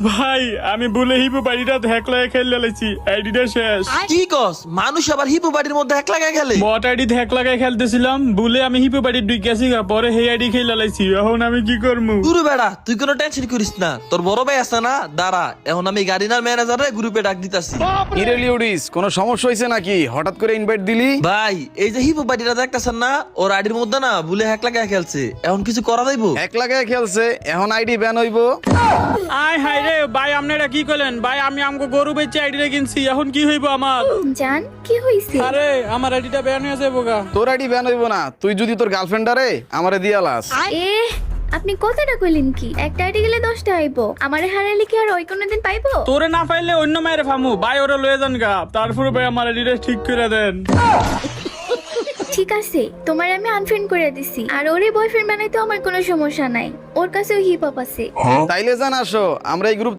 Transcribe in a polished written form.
ভাই আমি বলে হিপো বাড়িটা হ্যাক লাগে খেলে লাইছি, আইডিটা শেষ। কি কস? মানুষ আবার হিপো বাড়ির মধ্যে এক লাগায় খেলে? বট আইডি হ্যাক লাগাই খেলতেছিলাম, বলে আমি হিপো বাড়ি ঢুকেছি, পরে সেই আইডি খেলে লাইছি। এখন আমি কি করবো? গুরু বেড়া, তুই কোনো টেনশন করিস না, তোর বড় ভাই আছে না, দাঁড়া, এখন আমি গাড়িনার ম্যানেজারে গ্রুপে ডাক দিতাছি। ইরেলিউডিস, কোনো সমস্যা হয়েছে নাকি? হঠাৎ করে ইনভাইট দিলি? ভাই এই যে হিপো বাড়িটা দেখতেছেন না, ওর আইডির মধ্যে না ভুলে হ্যাক লাগায় খেলছে, এখন কিছু করা যাইবো? এক লাগায় খেলছে, এখন আইডি ব্যান হইব। আয় হাই রে ভাই, আপনারা কি করলেন ভাই? আমি আমগো গরু বেচে আইডিটা কিনছি, এখন কি হইব আমার? জান কি হইছে? আরে আমার আইডিটা ব্যান হয়ে যাবো গা। তোর আইডি ব্যান হইব না, তুই যদি তোর গার্লফ্রেন্ডারে আমারে দিয়ালাস। এ আপনি কথাটা কইলেন কি? একটা আইডি গেলে 10টা আইবো, আমারে হারাইলে কি আর ওই কোনোদিন পাইবো? তোরে না পাইলে অন্য মায়ের ফামু ভাই, ওরা লয়ে যান গা। তারপরে ভাই আমার আইডিটা ঠিক করে দেন। ঠিক আছে, তোমার আমি আনফ্রেন্ড করে দিছি, আর ওরে বয়ফ্রেন্ড বানাইতে আমার কোনো সমস্যা নাই, ওর কাছেও হিপ হপ আছে। তাইলে জান আসো, আমরা এই গ্রুপ